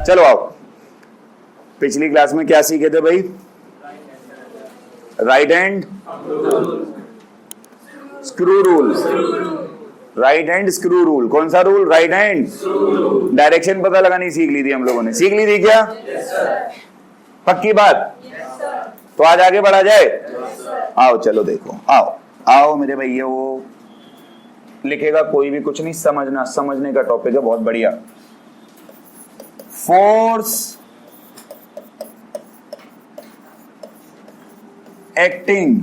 चलो आओ, पिछली क्लास में क्या सीखे थे भाई? Right hand screw rule, right hand screw rule. कौन सा रूल? Right hand. डायरेक्शन पता लगानी सीख ली थी हम लोगों ने, सीख ली थी क्या? पक्की बात? तो आज आगे बढ़ा जाए। आओ चलो देखो, आओ आओ मेरे भैया, वो लिखेगा कोई भी कुछ नहीं, समझना, समझने का टॉपिक है, बहुत बढ़िया। Force acting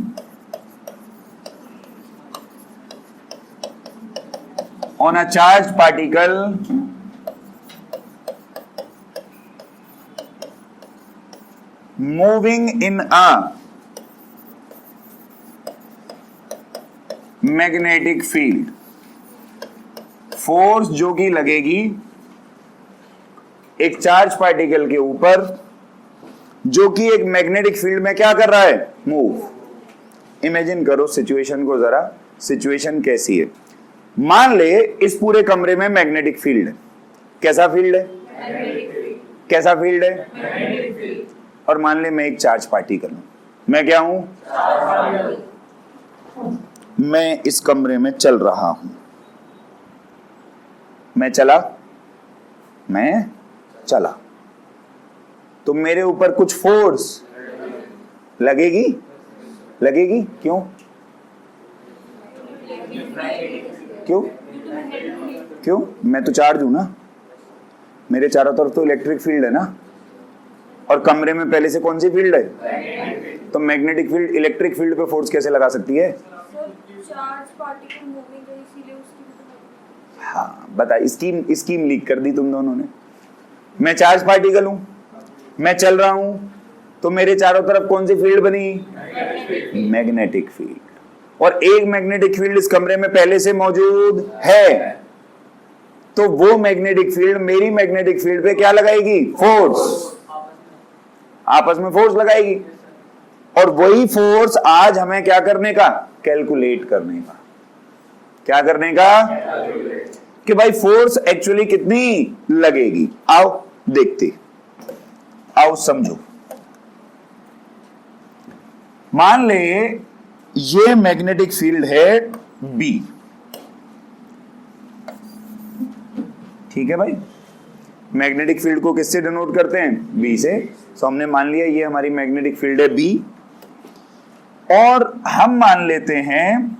on a charged particle moving in a magnetic field। Force जो कि लगेगी एक चार्ज पार्टिकल के ऊपर जो कि एक मैग्नेटिक फील्ड में क्या कर रहा है? मूव। इमेजिन करो सिचुएशन को जरा, सिचुएशन कैसी है? मान ले इस पूरे कमरे में मैग्नेटिक फील्ड है। कैसा फील्ड है? कैसा फील्ड है? और मान ले मैं एक चार्ज पार्टिकल हूं। मैं क्या हूं? मैं इस कमरे में चल रहा हूं। मैं चला, मैं चला, तो मेरे ऊपर कुछ फोर्स लगेगी, लगेगी। क्यों? क्यों? क्यों? मैं तो चार्ज हूं ना, मेरे चारों तरफ तो इलेक्ट्रिक फील्ड है ना, और कमरे में पहले से कौन सी फील्ड है? तो मैग्नेटिक फील्ड इलेक्ट्रिक फील्ड पे फोर्स कैसे लगा सकती है? हाँ बता, स्कीम लीक कर दी तुम दोनों ने। मैं चार्ज पार्टिकल हूं, मैं चल रहा हूं, तो मेरे चारों तरफ कौन सी फील्ड बनी? Magnetic field. और एक मैग्नेटिक फील्ड इस कमरे में पहले से मौजूद है, तो वो मैग्नेटिक फील्ड मेरी मैग्नेटिक फील्ड पे क्या लगाएगी? फोर्स। आपस में फोर्स लगाएगी, और वही फोर्स आज हमें क्या करने का? कैलकुलेट करने का। क्या करने का? कि भाई फोर्स एक्चुअली कितनी लगेगी। आओ देखते, आओ समझो। मान ले ये मैग्नेटिक फील्ड है बी, ठीक है भाई। मैग्नेटिक फील्ड को किससे डिनोट करते हैं? बी से। तो हमने मान लिया ये हमारी मैग्नेटिक फील्ड है बी, और हम मान लेते हैं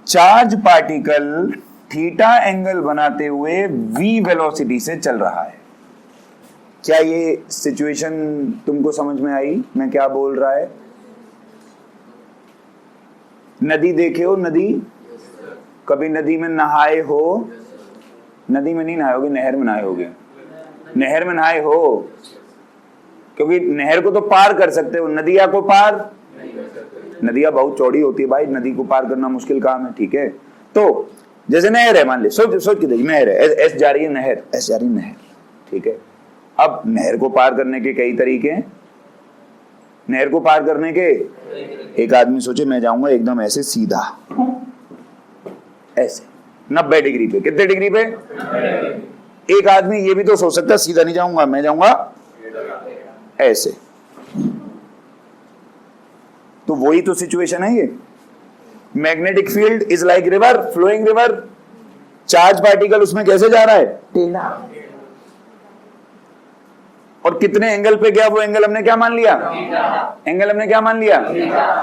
चार्ज पार्टिकल थीटा एंगल बनाते हुए वी वेलोसिटी से चल रहा है। क्या ये सिचुएशन तुमको समझ में आई? मैं क्या बोल रहा है? नदी देखे हो? नदी कभी नदी में नहाए हो? नदी में नहीं नहाए होगे, नहर में नहाए होगे। नहर में नहाए हो, क्योंकि नहर को तो पार कर सकते हो, नदिया को पार। नदियां बहुत चौड़ी होती है भाई, नदी को पार करना मुश्किल काम है, ठीक है। तो जैसे नहर है, मान ले, सोच के देखिए, नहर है, ऐसे जा रही है नहर, ऐसे जा रही है नहर, ठीक है। अब नहर को पार करने के कई तरीके हैं। नहर को पार करने के, एक आदमी सोचे मैं जाऊंगा एकदम ऐसे सीधा, ऐसे 90 डिग्री पे। कितने डिग्री पे? एक आदमी ये भी तो सोच सकता है सीधा नहीं जाऊंगा, मैं जाऊंगा ऐसे। तो वही तो सिचुएशन है ये। Magnetic field is like river, flowing river. Charge particle उसमें कैसे जा रहा है? टेढ़ा। और कितने एंगल पे गया? वो एंगल हमने क्या मान लिया? एंगल हमने क्या मान लिया?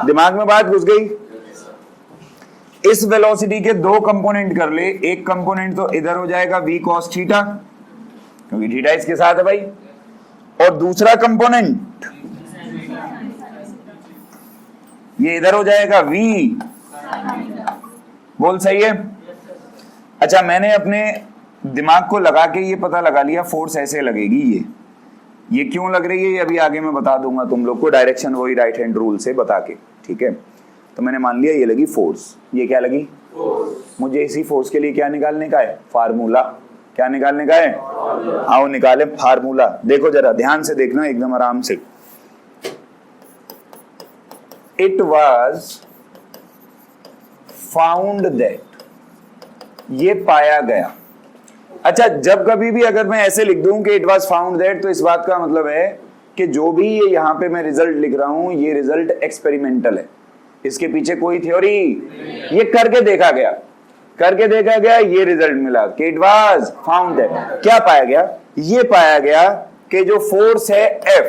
दिमाग में बात घुस गई। इस वेलोसिटी के दो कंपोनेंट कर ले। एक कंपोनेंट तो इधर हो जाएगा v cos थीटा, क्योंकि थीटा इसके साथ है भाई, और दूसरा कंपोनेंट ये इधर हो जाएगा v। बोल सही है? अच्छा, मैंने अपने दिमाग को लगा के ये पता लगा लिया फोर्स ऐसे लगेगी। ये क्यों लग रही है ये अभी आगे मैं बता दूंगा तुम लोग को, डायरेक्शन वही राइट हैंड रूल से बता के, ठीक है। तो मैंने मान लिया ये लगी फोर्स। ये क्या लगी? फोर्स। मुझे इसी फोर्स के लिए क्या निकालने का है? फार्मूला। क्या निकालने का है? आओ निकाले फार्मूला। देखो जरा ध्यान से देखना, एकदम आराम से। इट वाज फाउंड दैट, ये पाया गया अच्छा, जब कभी भी अगर मैं ऐसे लिख दूं कि इट वाज फाउंड दैट, तो इस बात का मतलब है कि जो भी ये यहाँ पे मैं रिजल्ट लिख रहा हूं, ये रिजल्ट एक्सपेरिमेंटल है, इसके पीछे कोई थ्योरी, ये करके देखा गया, ये रिजल्ट मिला कि इट वाज फाउंड दैट। क्या पाया गया? ये पाया गया कि जो फोर्स है F,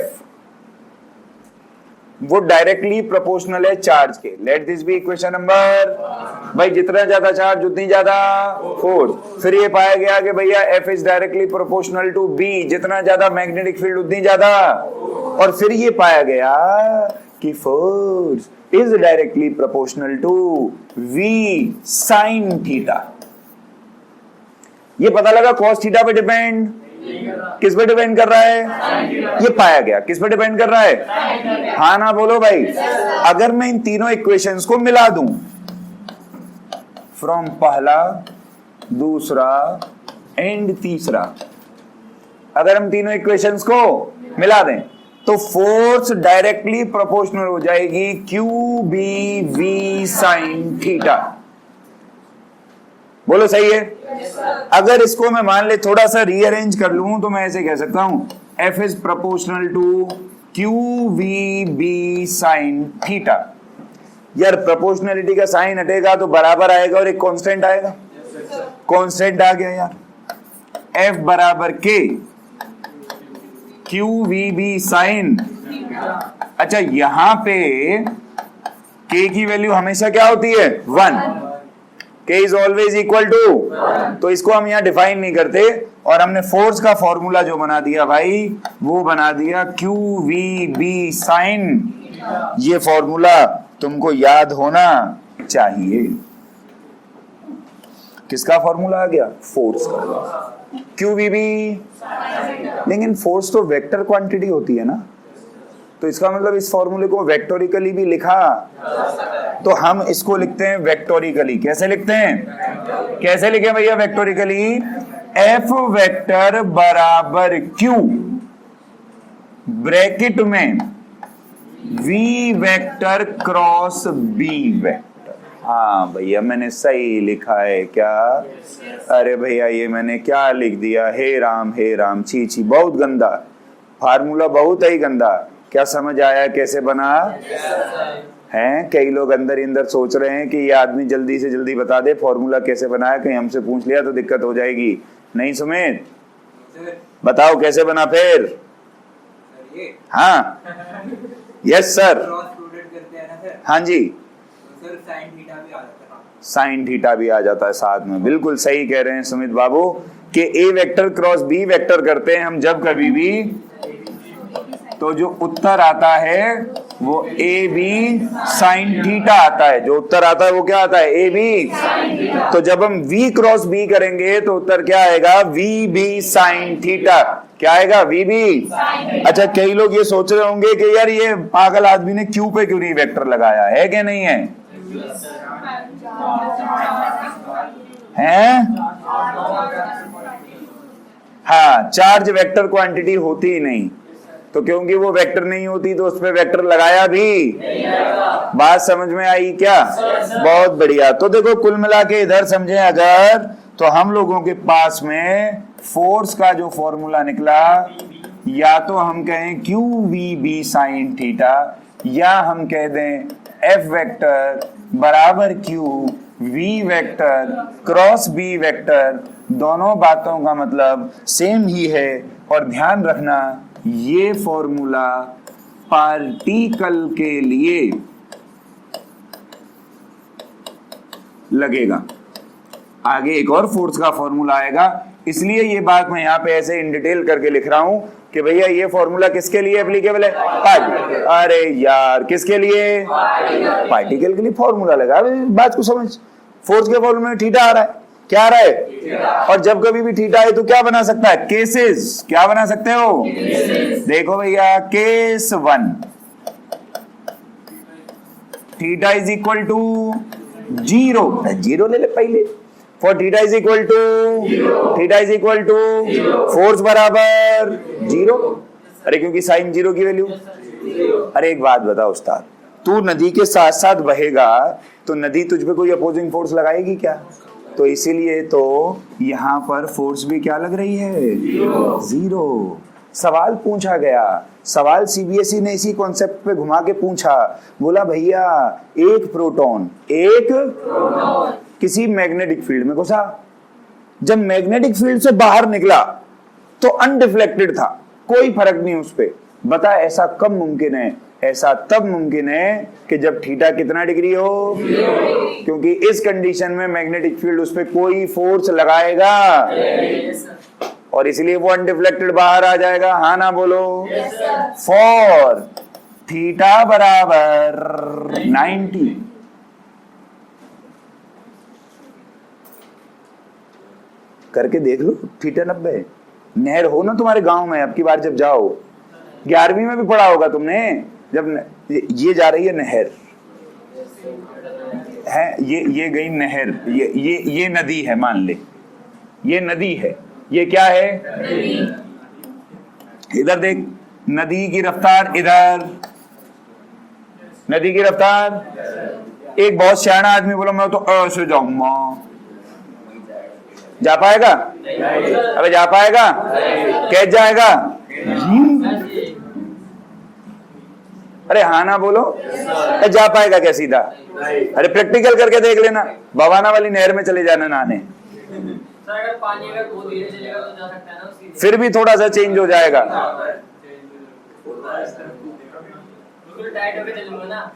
वो डायरेक्टली प्रोपोर्शनल है चार्ज के। Let this be equation number, भाई जितना ज्यादा चार्ज उतनी ज्यादा फोर्स। फिर ये पाया गया कि भैया F is directly proportional to B, जितना ज्यादा मैग्नेटिक फील्ड उतनी ज्यादा। और फिर ये पाया गया कि force is directly proportional to V sin theta. ये पता लगा cos थीटा पे डिपेंड, किस पे डिपेंड कर रहा है? ये पाया गया किस पे डिपेंड कर रहा है? हाँ ना बोलो भाई। अगर मैं इन तीनों इक्वेशंस को मिला दूं, फ्रॉम पहला, दूसरा एंड तीसरा, अगर हम तीनों इक्वेशंस को मिला दें तो फोर्स डायरेक्टली प्रोपोर्शनल हो जाएगी QBV sin थीटा। बोलो सही है? अगर इसको मैं मान ले थोड़ा सा रीअरेंज कर लूं तो मैं ऐसे कह सकता हूं F is proportional to QVB sin theta. यार प्रोपोर्शनलिटी का साइन हटेगा तो बराबर आएगा और एक कांस्टेंट आएगा। कांस्टेंट आ गया यार, F बराबर K QVB sin। अच्छा, यहां पे K की वैल्यू हमेशा क्या होती है? 1। K is always equal to, तो इसको हम यहाँ डिफाइन नहीं करते और हमने फोर्स का फॉर्मूला जो बना दिया भाई, वो बना दिया QVB sin। ये फॉर्मूला तुमको याद होना चाहिए। किसका फॉर्मूला आ गया? फोर्स का। QVB, लेकिन फोर्स तो वेक्टर क्वांटिटी होती है ना, तो इसका मतलब इस फॉर्मूले को वेक्टोरिकली भी लिखा, तो हम इसको लिखते हैं वेक्टोरिकली। कैसे लिखते हैं? कैसे लिखें भैया वेक्टोरिकली? F वेक्टर बराबर Q, ब्रैकेट में V vector cross B vector. हाँ भैया मैंने सही लिखा है क्या? अरे भैया ये मैंने क्या लिख दिया? हे राम छी छी, बहुत गंदा फार्मूला, बहुत ही गंदा। क्या समझ आया कैसे बना है? कई लोग अंदर ही अंदर सोच रहे हैं कि ये आदमी जल्दी से जल्दी बता दे फॉर्मूला कैसे बनाया, कहीं हमसे पूछ लिया तो दिक्कत हो जाएगी। नहीं सुमित, बताओ कैसे बना फिर? हाँ यस सर। हाँ जी, साइन थीटा भी आ जाता है साथ में। बिल्कुल सही कह रहे हैं सुमित बाबू कि ए वेक्टर क्रॉस बी वेक्टर करते हैं हम जब कभी भी, तो जो उत्तर आता है वो ए बी साइन थीटा आता है। जो उत्तर आता है वो क्या आता है? A B. तो जब हम V क्रॉस B करेंगे तो उत्तर क्या आएगा? VB sine theta. क्या आएगा? VB। अच्छा, कई लोग ये सोच रहे होंगे कि यार ये पागल आदमी ने Q पे क्यों नहीं वेक्टर लगाया है, क्या नहीं है? हैं? हाँ, चार्ज वेक्टर क्वांटिटी होती ही नहीं, तो क्योंकि वो वेक्टर नहीं होती तो उस पे वेक्टर लगाया भी बात समझ में आई क्या? बहुत बढ़िया। तो देखो कुल मिला के इधर समझे अगर, तो हम लोगों के पास में फोर्स का जो फॉर्मूला निकला, या तो हम कहें QVB sin थीटा, या हम कह दें F वेक्टर बराबर Q V vector cross B vector. दोनों बातों का मतलब सेम ही है। और ध्यान रखना ये फॉर्मूला पार्टिकल के लिए लगेगा। आगे एक और फोर्स का फॉर्मूला आएगा, इसलिए ये बात मैं यहाँ पे ऐसे इन डिटेल करके लिख रहा हूं कि भैया ये फॉर्मूला किसके लिए एप्लीकेबल है? पार्टिकल। अरे यार किसके लिए? पार्टिकल के लिए फॉर्मूला लगा। बात को समझ, फोर्स के फॉर्मूले में थीटा आ रहा है, क्या आ रहा है? और जब कभी भी थीटा है तो क्या बना सकता है? केसेस। क्या बना सकते हो? देखो भैया, case 1 theta is equal to 0। 0 ले ले पहले। For theta is equal to force बराबर 0। अरे क्योंकि साइन 0 की वैल्यू। अरे एक बात बताओ उस्ताद, तू नदी के साथ साथ बहेगा तो नदी तुझ पे कोई अपोजिंग फोर्स लगाएगी क्या? तो इसीलिए तो यहां पर फोर्स भी क्या लग रही है? जीरो। सवाल पूछा गया, सवाल सीबीएसई ने इसी कॉन्सेप्ट पे घुमा के पूछा, बोला भैया एक प्रोटॉन किसी मैग्नेटिक फील्ड में घुसा, जब मैग्नेटिक फील्ड से बाहर निकला तो अनडिफ्लेक्टेड था, कोई फर्क नहीं उस पे। बता ऐसा कब मुमकिन है? ऐसा तब मुमकिन है कि जब थीटा कितना डिग्री हो, क्योंकि इस कंडीशन में मैग्नेटिक फील्ड उस पे कोई फोर्स लगाएगा और इसलिए वो अनडिफ्लेक्टेड बाहर आ जाएगा। हाँ ना बोलो? फॉर थीटा बराबर 90, करके देख लो। थीटा 90। नहर हो ना तुम्हारे गांव में, अब की बार जब जाओ, 11वीं में भी पढ़ा होगा तुमने, जब ये जा रही है नहर है, ये गई नहर, ये नदी है, मान ले ये नदी है, ये क्या है? इधर देख, नदी की रफ्तार इधर, नदी की रफ्तार। एक बहुत सियाना आदमी बोला मैं तो ऐसे जाऊंगा, जा पाएगा? अबे जा पाएगा? कैसे जाएगा? अरे हाँ ना बोलो? जा पाएगा क्या सीधा? अरे प्रैक्टिकल करके देख लेना, बवाना वाली नहर में चले जाना नहाने, अगर पानी अगर बहुत धीरे चलेगा तो जा सकता है ना, फिर भी थोड़ा सा चेंज हो जाएगा। बिल्कुल टाइट होके चलूंगा ना।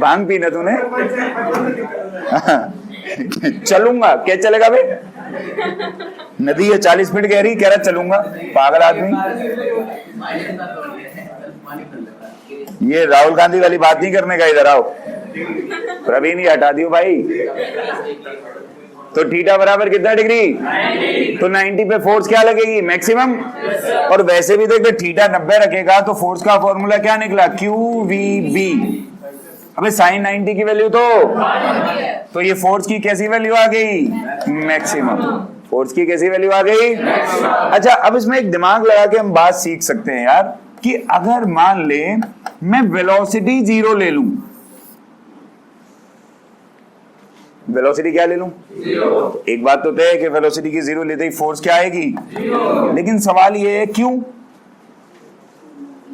भांग पीना तूने? चलूंगा क्या? चलेगा बे? नदी है 40 फीट गहरी, कह रहा चलूंगा, पागल आदमी। ये राहुल गांधी वाली बात नहीं करने का, इधर आओ। प्रवीण ये हटा दियो भाई। तो थीटा बराबर कितना डिग्री? तो 90 पे फोर्स क्या लगेगी? मैक्सिमम। और वैसे भी देख, थीटा 90 रखेगा तो फोर्स का फॉर्मूला क्या निकला? QVB। अबे साइन 90 की वैल्यू तो ये फोर्स की कैसी वैल्यू आ गई? मैक्सिमम। फोर्स की कैसी वैल्यू आ गई? अच्छा, अब इसमें एक दिमाग लगा के हम बात सीख सकते हैं यार, कि अगर मान ले मैं वेलोसिटी 0 ले लूं, वेलोसिटी क्या ले लूं? 0। एक बात तो तय है कि वेलोसिटी की 0 लेते ही फोर्स क्या आएगी? 0। लेकिन सवाल ये है क्यों?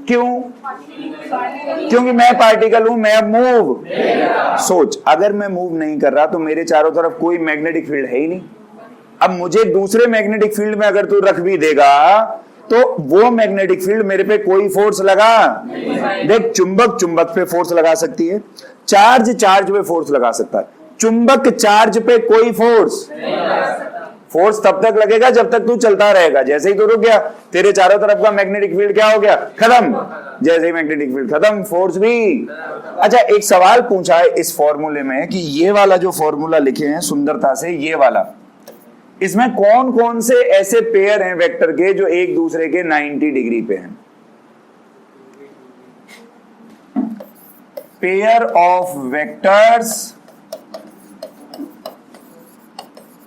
क्योंकि मैं पार्टिकल हूं, मैं अब मूव। सोच, अगर मैं मूव नहीं कर रहा तो मेरे चारों तरफ कोई मैग्नेटिक फील्ड है ही नहीं। अब मुझे दूसरे मैग्नेटिक फील्ड में अगर तू रख भी देगा तो वो मैग्नेटिक फील्ड मेरे पे कोई फोर्स लगा? देख, चुंबक चुंबक पे फोर्स लगा सकती है, चार्ज चार्ज पे फोर्स लगा सकता है, चुंबक चार्ज पे कोई फोर्स तब तक लगेगा जब तक तू चलता रहेगा। जैसे ही तू रुक गया, तेरे चारों तरफ का मैग्नेटिक फील्ड क्या हो गया? खत्म। जैसे ही मैग्नेटिक फील्ड खत्म, फोर्स भी। अच्छा, एक सवाल पूछा है इस फॉर्मूले में कि ये वाला जो फॉर्मूला लिखे हैं सुंदरता से, ये वाला, इसमें कौन कौन से ऐसे पेयर हैं वेक्टर के जो एक दूसरे के 90 डिग्री पे हैं? Pair of vectors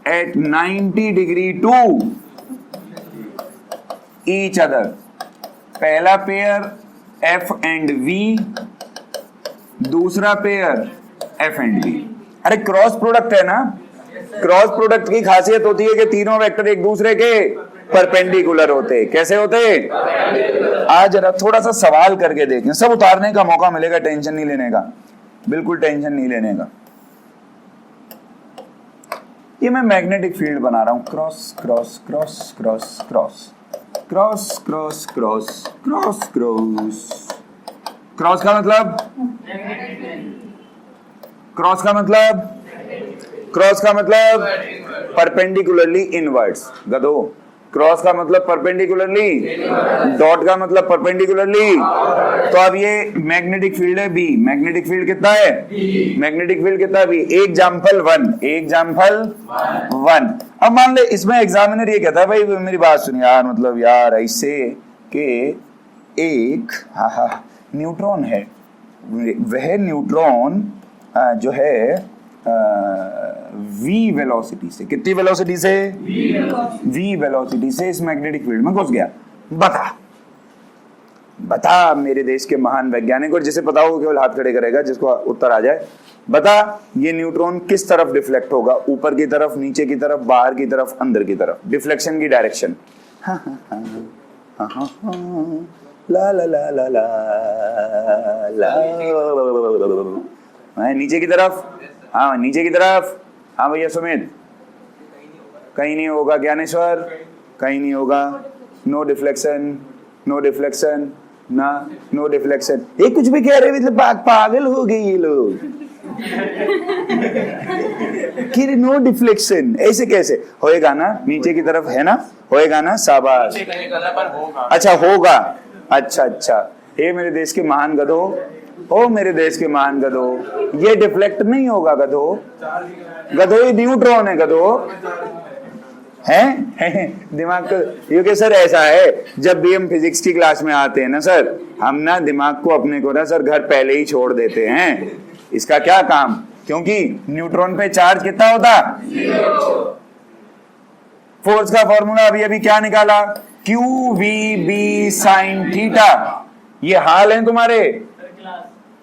at 90 degree to each other। पहला पेयर F and V, दूसरा पेयर F and V। अरे क्रॉस प्रोडक्ट है ना? क्रॉस प्रोडक्ट की खासियत होती है कि तीनों वेक्टर एक दूसरे के परपेंडिकुलर होते। कैसे होते? आज जरा थोड़ा सा सवाल करके देखें, सब उतारने का मौका मिलेगा, टेंशन नहीं लेने का, बिल्कुल टेंशन नहीं लेने का। ये मैं मैग्नेटिक फील्ड बना रहा हूं, cross cross cross cross cross cross cross cross cross cross. Cross का मतलब? क्रॉस का मतलब? क्रॉस का मतलब परपेंडिकुलरली इनवर्ड्स। गधो, क्रॉस का मतलब परपेंडिकुलरली, डॉट का मतलब परपेंडिकुलरली। तो अब ये मैग्नेटिक फील्ड है बी, मैग्नेटिक फील्ड कितना है? मैग्नेटिक फील्ड कितना है बी? Example 1, example 1। अब मान ले इसमें एग्जामिनर ये कहता है, भाई मेरी बात सुन यार, मतलब यार ऐसे कि एक न्यूट्रॉन है, वह न्यूट्रॉन जो है v वेलोसिटी से, कितनी वेलोसिटी से? v वेलोसिटी से इस मैग्नेटिक फील्ड में घुस गया। बता बता मेरे देश के महान वैज्ञानिक, और जिसे पता हो केवल हाथ खड़े करेगा, जिसको उत्तर आ जाए। बता ये न्यूट्रॉन किस तरफ डिफ्लेक्ट होगा, ऊपर की तरफ, नीचे की तरफ, बाहर की तरफ, अंदर की तरफ, डिफ्लेक्शन की डायरेक्शन। ला ला ला ला ला ला, नीचे की तरफ। हाँ नीचे की तरफ। हाँ भैया सुमित, कहीं नहीं होगा। ज्ञानेश्वर, कहीं नहीं होगा। नो डिफ्लेक्शन, नो डिफ्लेक्शन, ना नो डिफ्लेक्शन। ये कुछ भी कह रहे, मतलब पागल हो गए ये लोग। कि नो डिफ्लेक्शन ऐसे कैसे होएगा ना, नीचे की तरफ है ना, होएगा ना, शाबाश। अच्छा होगा, अच्छा अच्छा। हे मेरे देश के महान गधो, ओ मेरे देश के महान गधो, ये डिफ्लेक्ट नहीं होगा गधो, गधो ये न्यूट्रॉन है गधो। है दिमाग को, क्योंकि सर ऐसा है, जब भी हम फिजिक्स की क्लास में आते हैं ना सर, हम ना दिमाग को अपने को ना सर घर पहले ही छोड़ देते हैं। इसका क्या काम, क्योंकि न्यूट्रॉन पे चार्ज कितना होता, फोर्स का फॉर्मूला अभी अभी क्या निकाला, Q V B sine theta. ये हाल है तुम्हारे,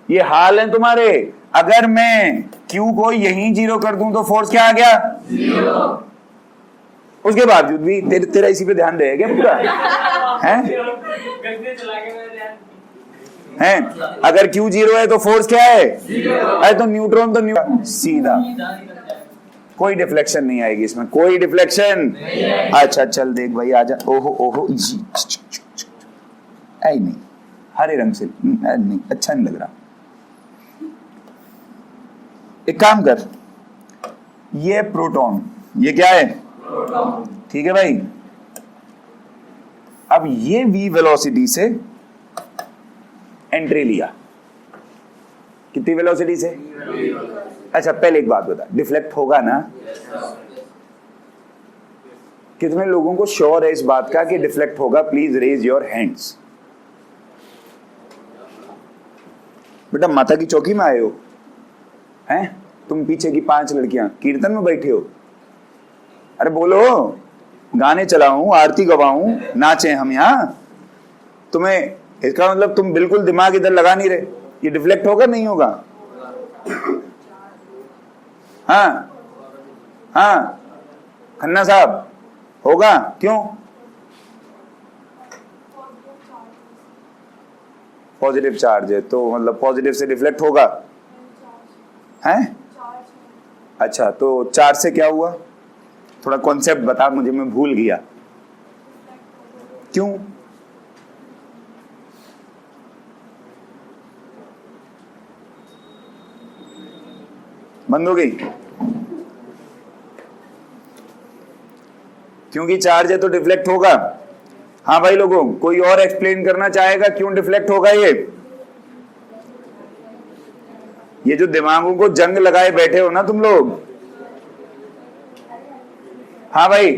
ये हाल है तुम्हारे। अगर मैं क्यू को यहीं जीरो कर दूं तो फोर्स क्या आ गया, जीरो। उसके बावजूद भी तेरा इसी पे ध्यान रहेगा पूरा है? अगर क्यू जीरो है तो फोर्स क्या है, अरे तो न्यूट्रॉन तो सीधा, कोई डिफ्लेक्शन नहीं आएगी इसमें, कोई डिफ्लेक्शन। अच्छा चल देख भाई, आजा। ओहो ओहो जी, आई नहीं, हरे रंग से नहीं, अच्छा नहीं लग रहा। एक काम कर, ये प्रोटॉन, ये क्या है, ठीक है भाई। अब ये v वेलोसिटी से एंट्री लिया, कितनी वेलोसिटी से। अच्छा पहले एक बात बता, डिफ्लेक्ट होगा ना। कितने लोगों को श्योर है इस बात का कि डिफ्लेक्ट होगा, प्लीज रेज योर हैंड्स। बेटा माता की चौकी में आए हो हैं तुम, पीछे की 5 लड़कियां कीर्तन में बैठे हो। अरे बोलो, गाने चलाऊं, आरती गवाऊं, नाचे हम यहाँ। तुम्हें इसका मतलब तुम बिल्कुल दिमाग इधर लगा नहीं रहे। ये डिफ्लेक्ट होगा नहीं होगा? हाँ हाँ खन्ना साहब, होगा क्यों? पॉजिटिव चार्ज है तो मतलब पॉजिटिव से डिफ्लेक्ट होगा है। अच्छा तो चार्ज से क्या हुआ, थोड़ा कॉन्सेप्ट बता मुझे, मैं भूल गया। क्यों? बंद हो गई? क्योंकि चार्ज है तो डिफ्लेक्ट होगा। हाँ भाई लोगों, कोई और एक्सप्लेन करना चाहेगा क्यों डिफ्लेक्ट होगा? ये जो दिमागों को जंग लगाए बैठे हो ना तुम लोग। हाँ भाई,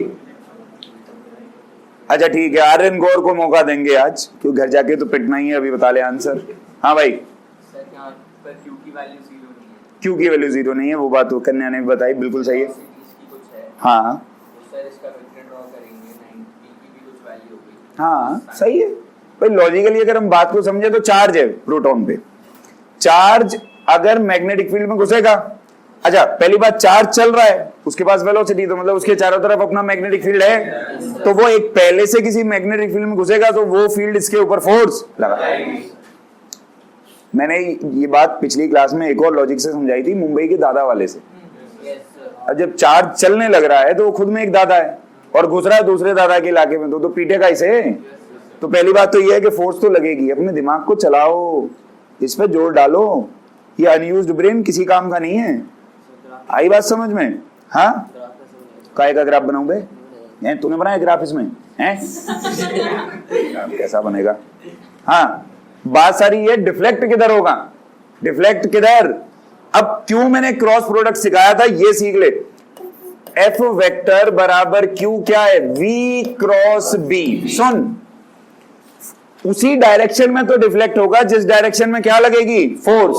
अच्छा ठीक है, आर्यन गौर को मौका देंगे आज, क्यों घर जाके तो पिटना ही है, अभी बता ले आंसर। हाँ भाई, सर यहाँ पर क्यू की वैल्यू 0 नहीं है। क्यू की वैल्यू 0 नहीं है, वो बात तो कन्या ने भी बताई, बिल्कुल सही है। हाँ तो सर इसका वेक्टर ड्रॉ करेंगे, 9 की भी कुछ वैल्यू होगी। हाँ सही है भाई, लॉजिकली अगर हम बात को समझे तो चार्ज है प्रोटॉन पे। चार्ज अगर मैग्नेटिक फील्ड में घुसेगा, अच्छा पहली बात चार्ज चल रहा है, उसके पास वेलोसिटी, तो मतलब उसके चारों तरफ अपना मैग्नेटिक फील्ड है, तो वो एक पहले से किसी मैग्नेटिक फील्ड में घुसेगा तो वो फील्ड इसके ऊपर फोर्स लगा। मैंने ये बात पिछली क्लास में एक और लॉजिक से समझाई थी, मुंबई के दादा वाले से। अब जब चार्ज चलने लग रहा है तो वो खुद में एक दादा है और घुस रहा है दूसरे दादा के इलाके में, तो पीटेगा इसे। तो पहली बात तो ये है कि फोर्स तो लगेगी, अपने दिमाग को चलाओ, इस पे जोर डालो। ये अनयूज्ड ब्रेन किसी काम का नहीं है। आई बात समझ में? हाँ, काय का ग्राफ बनाऊं बे? तूने बनाया ग्राफ इसमें हैं? कैसा बनेगा? हाँ, बात सारी ये डिफ्लेक्ट किधर होगा, डिफ्लेक्ट किधर। अब क्यों मैंने क्रॉस प्रोडक्ट सिखाया था, ये सीख ले। एफ वेक्टर बराबर क्यू क्या है, वी क्रॉस बी। सुन, उसी डायरेक्शन में तो डिफ्लेक्ट होगा जिस डायरेक्शन में क्या लगेगी, फोर्स।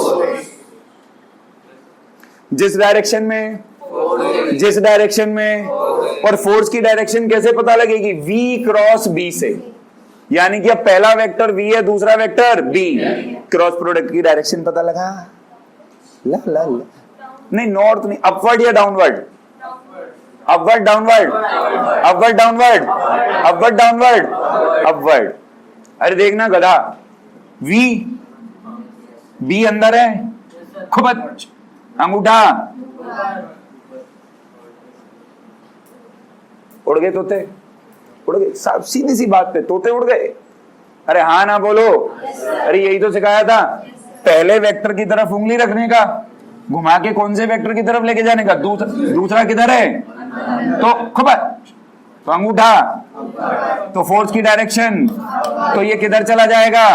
जिस डायरेक्शन में, जिस डायरेक्शन में, और फोर्स की डायरेक्शन कैसे पता लगेगी, v क्रॉस b से। यानी कि अब पहला वेक्टर v है, दूसरा वेक्टर b। क्रॉस प्रोडक्ट की डायरेक्शन पता लगा? ला ला ला नहीं, नॉर्थ नहीं, अपवर्ड या downward? Upward downward, upward downward, upward downward, upward. अरे देखना गधा, v b अंदर है, खूब अंगूठा उड़ गए तोते, उड़ गए, सीधी सी बात पे तोते उड़ गए। अरे हाँ ना बोलो। अरे यही तो सिखाया था, पहले वेक्टर की तरफ उंगली रखने का, घुमा के कौन से वेक्टर की तरफ लेके जाने का, दूसरा किधर है, तो खूब तो अंगूठा, तो फोर्स की डायरेक्शन, तो ये किधर चला जाएगा?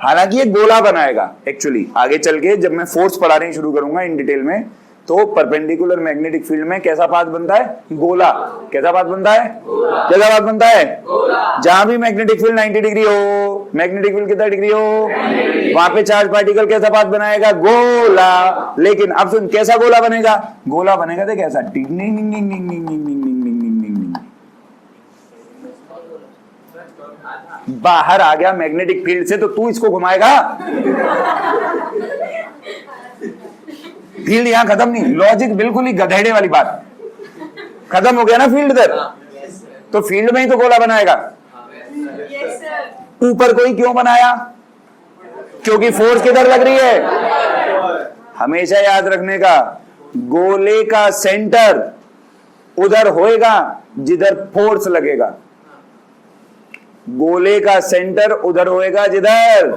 हालांकि ये गोला बनाएगा एक्चुअली। आगे चल के जब मैं फोर्स पढ़ाने शुरू करूंगा इन डिटेल में, तो परपेंडिकुलर मैग्नेटिक फील्ड में कैसा पाथ बनता है? गोला। कैसा पाथ बनता है? कैसा पाथ बनता है? जहां भी मैग्नेटिक फील्ड 90 डिग्री हो, मैग्नेटिक फील्ड कितना डिग्री हो, वहां पे चार्ज पार्टिकल कैसा पाथ बनाएगा? गोला। लेकिन अब सुन, कैसा गोला बनेगा? गोला बनेगा तो कैसा? टिंग टिंग टिंग टिंग टिंग टिंग टिंग टिंग टिंग टिंग टिंग टिंग। बाहर आ गया मैग्नेटिक फील्ड से तो तू इसको घुमाएगा? फील्ड यहां खत्म नहीं, लॉजिक बिल्कुल ही गधेड़े वाली बात, खत्म हो गया ना फील्ड इधर, तो फील्ड में ही तो गोला बनाएगा। ऊपर कोई क्यों बनाया? क्योंकि फोर्स किधर लग रही है? हमेशा याद रखने का, गोले का सेंटर उधर होएगा जिधर फोर्स लगेगा। गोले का सेंटर उधर होएगा जिधर।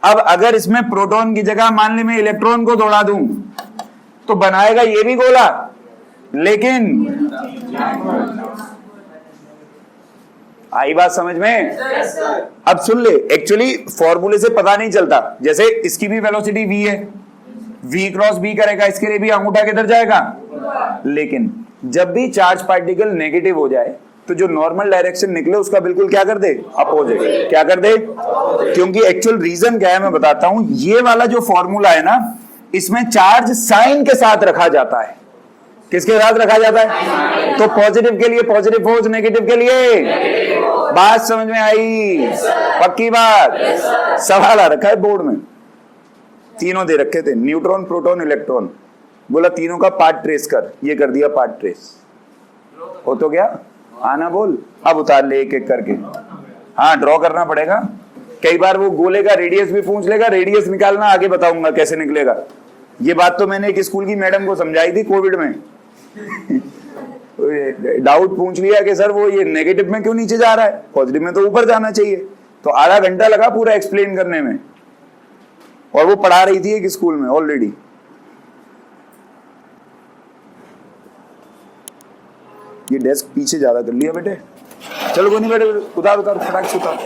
अब अगर इसमें प्रोटॉन की जगह मान ली मैं इलेक्ट्रॉन को दौड़ा दूं तो बनाएगा ये भी गोला, लेकिन आई बात समझ में? अब सुन ले, एक्चुअली फॉर्मूले से पता नहीं चलता। जैसे इसकी भी वेलोसिटी v है, v क्रॉस b करेगा, इसके लिए भी अंगूठा किधर जाएगा? लेकिन जब भी चार्ज पार्टिकल नेगेटिव हो जाए तो जो नॉर्मल डायरेक्शन निकले उसका बिल्कुल क्या कर दे? अपोजिट। क्या कर दे? क्योंकि एक्चुअल रीजन क्या है मैं बताता हूं। ये वाला जो फॉर्मूला है ना, इसमें चार्ज साइन के साथ रखा जाता है। किसके साथ रखा जाता है? तो पॉजिटिव के लिए पॉजिटिव फोर्स, नेगेटिव के लिए। बात समझ में आई? पक्की बात? सवाल आ रखा है बोर्ड में, तीनों दे रखे थे, न्यूट्रॉन, प्रोटॉन, इलेक्ट्रॉन। बोला तीनों का पार्ट ट्रेस कर, ये कर दिया पार्ट ट्रेस। हो तो गया? आना बोल। अब उतार ले एक एक करके। हाँ, ड्रॉ करना पड़ेगा। कई बार वो गोले का रेडियस भी पूछ लेगा, रेडियस निकालना आगे बताऊंगा कैसे निकलेगा। ये बात तो मैंने एक स्कूल की मैडम को समझाई थी कोविड में। डाउट पूछ लिया कि सर वो ये नेगेटिव में क्यों नीचे जा रहा है, पॉजिटिव में तो ऊपर जाना चाहिए। तो आधा घंटा लगा पूरा एक्सप्लेन करने में, और वो पढ़ा रही थी एक स्कूल में ऑलरेडी। ये डेस्क पीछे ज्यादा कर लिया बेटे, चलो कोई नहीं बेटे, उतार उतार फटाक से उतार।